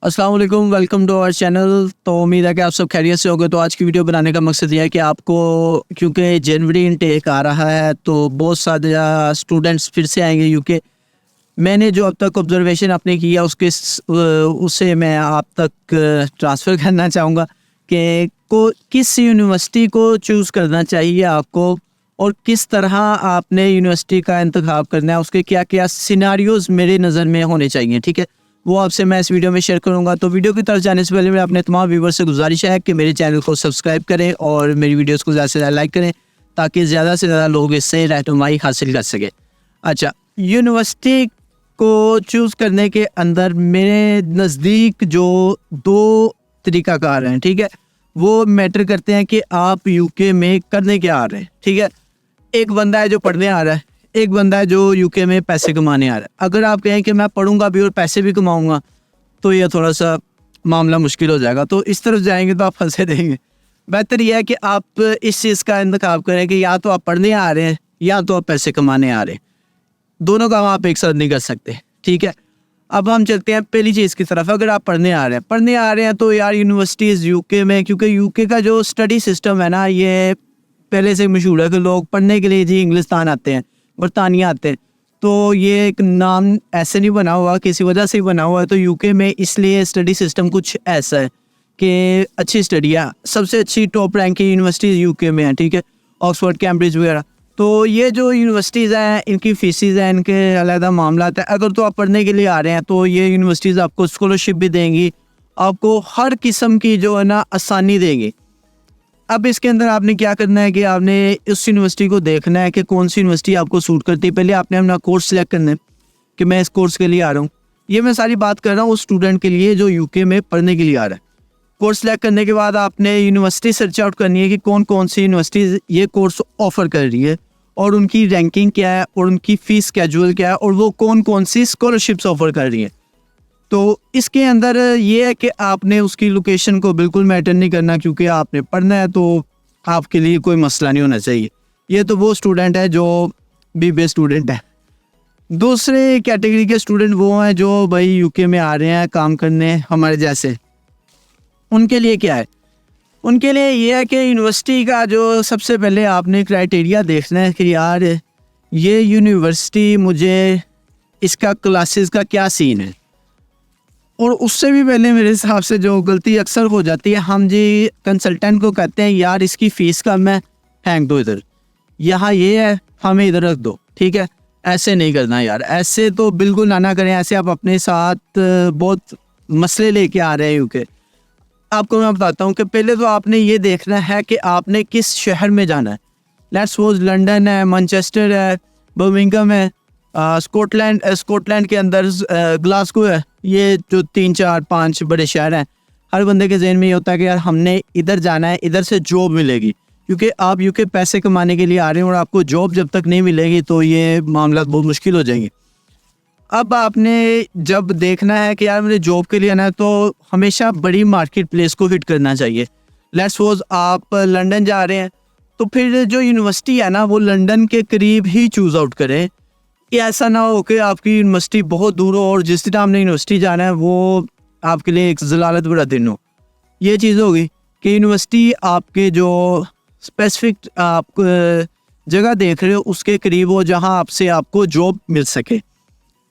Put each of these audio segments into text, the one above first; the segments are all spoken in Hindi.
अस्सलाम वालेकुम, वेलकम टू आवर चैनल। तो उम्मीद है कि आप सब खैरियत से होंगे। तो आज की वीडियो बनाने का मकसद ये है कि आपको, क्योंकि जनवरी इनटेक आ रहा है तो बहुत सारे स्टूडेंट्स फिर से आएंगे यूके। मैंने जो अब तक ऑब्जर्वेशन अपने किया उससे मैं आप तक ट्रांसफ़र करना चाहूँगा कि किस यूनिवर्सिटी को चूज़ करना चाहिए आपको और किस तरह आपने यूनिवर्सिटी का इंतखाब करना है, उसके क्या क्या सिनारियोज़ मेरे नज़र में होने चाहिए। ठीक है, वो आपसे मैं इस वीडियो में शेयर करूंगा। तो वीडियो की तरफ जाने से पहले मैं अपने तमाम व्यूवर से गुजारिश है कि मेरे चैनल को सब्सक्राइब करें और मेरी वीडियोस को ज़्यादा से ज़्यादा लाइक करें ताकि ज़्यादा से ज़्यादा लोग इससे रहनुमाई हासिल कर सकें। अच्छा, यूनिवर्सिटी को चूज़ करने के अंदर मेरे नज़दीक जो दो तरीक़ाकार हैं, ठीक है, वो मैटर करते हैं कि आप यूके में करने क्या आ रहे हैं। ठीक है, एक बंदा है जो पढ़ने आ रहा है, एक बंदा है जो यूके में पैसे कमाने आ रहा है। अगर आप कहें कि मैं पढ़ूंगा भी और पैसे भी कमाऊंगा तो ये थोड़ा सा मामला मुश्किल हो जाएगा। तो इस तरफ जाएंगे तो आप फंसे देंगे। बेहतर यह है कि आप इस चीज़ का इंतखाब करें कि या तो आप पढ़ने आ रहे हैं या तो आप पैसे कमाने आ रहे हैं। दोनों काम आप एक साथ नहीं कर सकते। ठीक है, अब हम चलते हैं पहली चीज़ की तरफ। अगर आप पढ़ने आ रहे हैं तो यार यूनिवर्सिटीज़ यूके में, क्योंकि यूके का जो स्टडी सिस्टम है ना, ये पहले से मशहूर है कि लोग पढ़ने के लिए जी इंग्लिस्तान आते हैं, बरतानिया आते हैं। तो ये एक नाम ऐसे नहीं बना हुआ, किसी वजह से ही बना हुआ है। तो यूके में इसलिए स्टडी सिस्टम कुछ ऐसा है कि अच्छी स्टडी है, सबसे अच्छी टॉप रैंक की यूनिवर्सिटीज़ यूके में है। ठीक है, ऑक्सफोर्ड, कैम्ब्रिज वगैरह। तो ये जो यूनिवर्सिटीज़ हैं इनकी फ़ीसिस हैं, इनके अलग मामला है। अगर तो आप पढ़ने के लिए आ रहे हैं तो ये यूनिवर्सिटीज़ आपको स्कॉलरशिप भी देंगी, आपको हर किस्म की जो है ना आसानी देंगी। अब इसके अंदर आपने क्या करना है कि आपने उस यूनिवर्सिटी को देखना है कि कौन सी यूनिवर्सिटी आपको सूट करती है। पहले आपने अपना कोर्स सेलेक्ट करना है कि मैं इस कोर्स के लिए आ रहा हूँ। ये मैं सारी बात कर रहा हूँ उस स्टूडेंट के लिए जो यूके में पढ़ने के लिए आ रहा है। कोर्स सेलेक्ट करने के बाद आपने यूनिवर्सिटी सर्च आउट करनी है कि कौन कौन सी यूनिवर्सिटीज़ ये कोर्स ऑफ़र कर रही है और उनकी रैंकिंग क्या है और उनकी फ़ीस स्केड्यूल क्या है और वो कौन कौन सी स्कॉलरशिप्स ऑफ़र कर रही हैं। तो इसके अंदर ये है कि आपने उसकी लोकेशन को बिल्कुल मैटर नहीं करना, क्योंकि आपने पढ़ना है तो आपके लिए कोई मसला नहीं होना चाहिए। ये तो वो स्टूडेंट है जो बीबीए स्टूडेंट है। दूसरे कैटेगरी के स्टूडेंट वो हैं जो भाई यूके में आ रहे हैं काम करने हमारे जैसे। उनके लिए क्या है? उनके लिए ये है कि यूनिवर्सिटी का जो सबसे पहले आपने क्राइटेरिया देखना है कि यार ये यूनिवर्सिटी, मुझे इसका क्लासेस का क्या सीन है। और उससे भी पहले मेरे हिसाब से जो गलती अक्सर हो जाती है, हम जी कंसल्टेंट को कहते हैं यार इसकी फ़ीस कम है, फेंक दो इधर, यहाँ ये है हमें इधर रख दो। ठीक है, ऐसे नहीं करना यार, ऐसे तो बिल्कुल ना करें। ऐसे आप अपने साथ बहुत मसले लेके आ रहे हैं। यूके आपको मैं बताता हूँ कि पहले तो आपने ये देखना है कि आपने किस शहर में जाना है। लेट्स सपोज लंदन है, मैनचेस्टर है, बर्मिंघम है, स्कॉटलैंड के अंदर ग्लासगो है। ये जो 3 4 5 बड़े शहर हैं, हर बंदे के जहन में ये होता है कि यार हमने इधर जाना है, इधर से जॉब मिलेगी, क्योंकि आप यूके पैसे कमाने के लिए आ रहे हैं और आपको जॉब जब तक नहीं मिलेगी तो ये मामला बहुत मुश्किल हो जाएंगे। अब आपने जब देखना है कि यार मुझे जॉब के लिए आना है तो हमेशा बड़ी मार्केट प्लेस को हिट करना चाहिए। लेट्स सपोज आप लंदन जा रहे हैं तो फिर जो यूनिवर्सिटी है ना वो लंदन के करीब ही चूज़ आउट करें। ये ऐसा ना हो कि आपकी यूनिवर्सिटी बहुत दूर हो और जिस दिन आपने यूनिवर्सिटी जाना है वो आपके लिए एक ज़लालत भरा दिन हो। ये चीज़ होगी कि यूनिवर्सिटी आपके जो स्पेसिफिक आप जगह देख रहे हो उसके करीब हो जहां आपसे आपको जॉब मिल सके।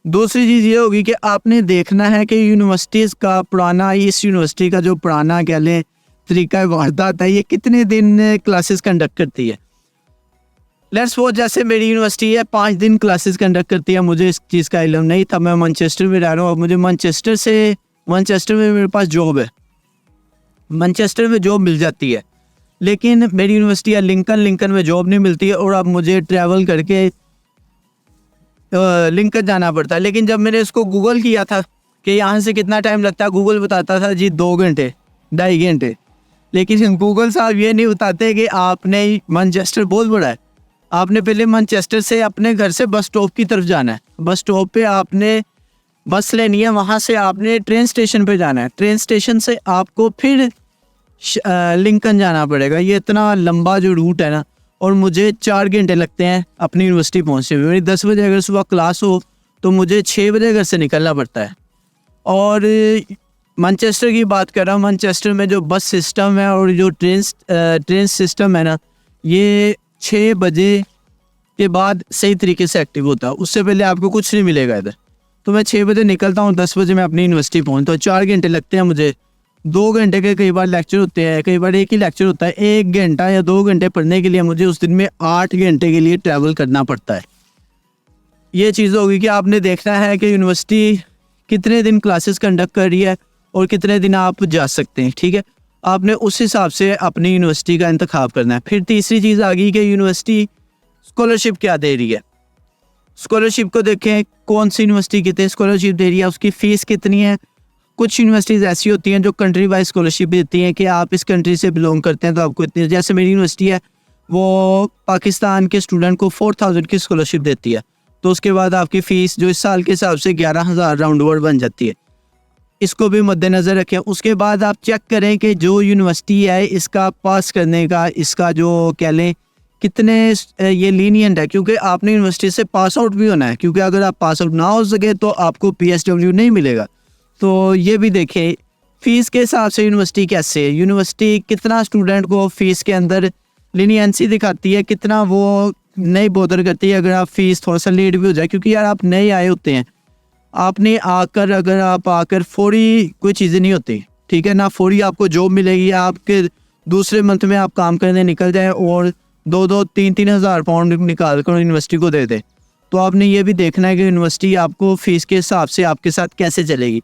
दूसरी चीज़ ये होगी कि आपने देखना है कि यूनिवर्सिटीज़ का पुराना, इस यूनिवर्सिटी का जो पुराना कह लें तरीका वारदात है, ये कितने दिन क्लासेस कंडक्ट करती है। लेट्स सपोज जैसे मेरी यूनिवर्सिटी है 5 दिन क्लासेस कंडक्ट करती है। मुझे इस चीज़ का इल्म नहीं था, मैं मैनचेस्टर में रह रहा हूँ और मुझे मैनचेस्टर में मेरे पास जॉब है, मैनचेस्टर में जॉब मिल जाती है। लेकिन मेरी यूनिवर्सिटी है लिंकन में जॉब नहीं मिलती है और अब मुझे ट्रैवल करके लिंकन जाना पड़ता है। लेकिन जब मैंने इसको गूगल किया था कि यहाँ से कितना टाइम लगता है, गूगल बताता था जी 2 घंटे 2.5 घंटे। लेकिन गूगल साहब ये नहीं बताते कि आपने, मैनचेस्टर बहुत बड़ा है, आपने पहले मैनचेस्टर से अपने घर से बस स्टॉप की तरफ जाना है। बस स्टॉप पे आपने बस लेनी है, वहाँ से आपने ट्रेन स्टेशन पे जाना है, ट्रेन स्टेशन से आपको फिर लिंकन जाना पड़ेगा। ये इतना लंबा जो रूट है ना, और मुझे 4 घंटे लगते हैं अपनी यूनिवर्सिटी पहुँचने में। मेरी 10 बजे अगर सुबह क्लास हो तो मुझे 6 बजे घर से निकलना पड़ता है। और मैनचेस्टर की बात कर रहा हूँ। मैनचेस्टर में जो बस सिस्टम है और जो ट्रेन सिस्टम है ना, ये 6 बजे के बाद सही तरीके से एक्टिव होता है, उससे पहले आपको कुछ नहीं मिलेगा इधर। तो मैं 6 बजे निकलता हूँ, 10 बजे मैं अपनी यूनिवर्सिटी पहुँचता हूँ। 4 घंटे लगते हैं मुझे, 2 घंटे के कई बार लेक्चर होते हैं, कई बार एक ही लेक्चर होता है। 1 घंटा या 2 घंटे पढ़ने के लिए मुझे उस दिन में 8 घंटे के लिए ट्रैवल करना पड़ता है। ये चीज़ होगी कि आपने देखना है कि यूनिवर्सिटी कितने दिन क्लासेस कंडक्ट कर रही है और कितने दिन आप जा सकते हैं, ठीक है। आपने उस हिसाब से अपनी यूनिवर्सिटी का इंतखाब करना है। फिर तीसरी चीज़ आ गई कि यूनिवर्सिटी स्कॉलरशिप क्या दे रही है। स्कॉलरशिप को देखें, कौन सी यूनिवर्सिटी कितने स्कॉलरशिप दे रही है, उसकी फ़ीस कितनी है। कुछ यूनिवर्सिटीज़ ऐसी होती हैं जो कंट्री वाइज स्कॉलरशिप देती हैं कि आप इस कंट्री से बिलोंग करते हैं तो आपको इतनी, जैसे मेरी यूनिवर्सिटी है वो पाकिस्तान के स्टूडेंट को 4000 की स्कॉलरशिप देती है। तो उसके बाद आपकी फ़ीस जो इस साल के हिसाब से 11,000 राउंड ओवर बन जाती है। इसको भी मद्देनज़र रखें। उसके बाद आप चेक करें कि जो यूनिवर्सिटी है इसका पास करने का, इसका जो कह लें कितने ये लीनियंट है, क्योंकि आपने यूनिवर्सिटी से पास आउट भी होना है, क्योंकि अगर आप पास आउट ना हो सके तो आपको PSW नहीं मिलेगा। तो ये भी देखें। फ़ीस के हिसाब से यूनिवर्सिटी कैसे है, यूनिवर्सिटी कितना स्टूडेंट को फ़ीस के अंदर लीनियंसी दिखाती है, कितना वो नहीं बॉदर करती है अगर आप फ़ीस थोड़ा सा लेट भी हो जाए। क्योंकि यार आप नए आए होते हैं, आपने आकर अगर आप आकर फौरी कोई चीज़ें नहीं होती, ठीक है ना, फौरी आपको जॉब मिलेगी। आपके दूसरे मंथ में आप काम करने निकल जाएँ और 2-2, 3-3 हज़ार पाउंड निकाल कर यूनिवर्सिटी को दे दें। तो आपने ये भी देखना है कि यूनिवर्सिटी आपको फ़ीस के हिसाब से आपके साथ कैसे चलेगी।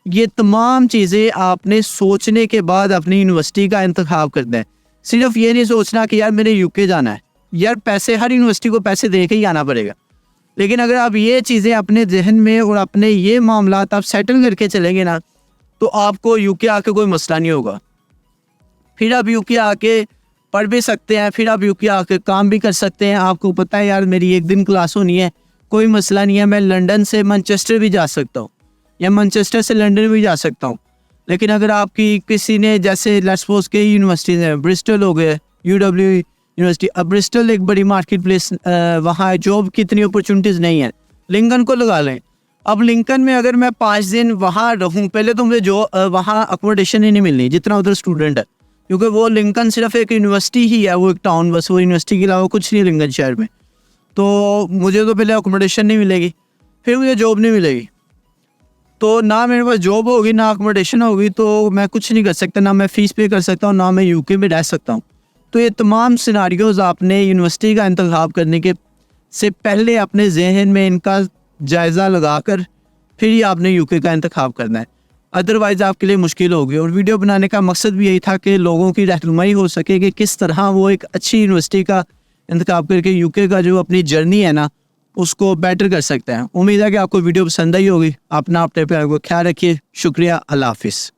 ये तमाम चीज़ें आपने सोचने के बाद अपनी यूनिवर्सिटी का इंतखाब करना है। सिर्फ ये नहीं सोचना कि यार मैंने UK जाना है। यार पैसे, हर यूनिवर्सिटी को पैसे दे के ही आना पड़ेगा। लेकिन अगर आप ये चीज़ें अपने जहन में और अपने ये मामलात आप सेटल करके चलेंगे ना, तो आपको UK आके कोई मसला नहीं होगा। फिर आप UK आके पढ़ भी सकते हैं, फिर आप UK आके काम भी कर सकते हैं। आपको पता है यार मेरी एक दिन क्लास होनी है, कोई मसला नहीं है, मैं लंदन से मैनचेस्टर भी जा सकता हूँ या मैनचेस्टर से लंदन भी जा सकता हूँ। लेकिन अगर आपकी किसी ने, जैसे लेट्स सपोज के यूनिवर्सिटीज़ हैं, ब्रिस्टल हो गए, UW यूनिवर्सिटी। अब ब्रिस्टल एक बड़ी मार्केट प्लेस, वहाँ जॉब की इतनी अपॉर्चुनिटीज़ नहीं है। लिंकन को लगा लें। अब लिंकन में अगर मैं 5 दिन वहाँ रहूँ, पहले तो मुझे जो वहाँ अकोमोडेशन ही नहीं मिलनी जितना उधर स्टूडेंट है, क्योंकि वो लिंकन सिर्फ एक यूनिवर्सिटी ही है, वो एक टाउन, बस वो यूनिवर्सिटी के अलावा कुछ नहीं लिंकन शहर में। तो मुझे तो पहले अकोमोडेशन नहीं मिलेगी, फिर मुझे जॉब नहीं मिलेगी। तो ना मेरे पास जॉब होगी, ना अकोमोडेशन होगी, तो मैं कुछ नहीं कर सकता, ना मैं फ़ीस पे कर सकता हूँ, ना मैं UK में रह सकता हूँ। तो ये तमाम सिनारियोज़ आपने यूनिवर्सिटी का इंतखाब करने के से पहले अपने जहन में इनका जायज़ा लगाकर फिर ही आपने UK का इंतखाब करना है। अदरवाइज़ आपके लिए मुश्किल होगी। और वीडियो बनाने का मकसद भी यही था कि लोगों की रहनुमाई हो सके कि किस तरह वो एक अच्छी यूनिवर्सिटी का इंतखाब करके UK का जो अपनी जर्नी है ना, उसको बेटर कर सकते हैं। उम्मीद है कि आपको वीडियो पसंद आई होगी। अपना अपने ख्याल रखिए। शुक्रिया। अल्लाह हाफिज़।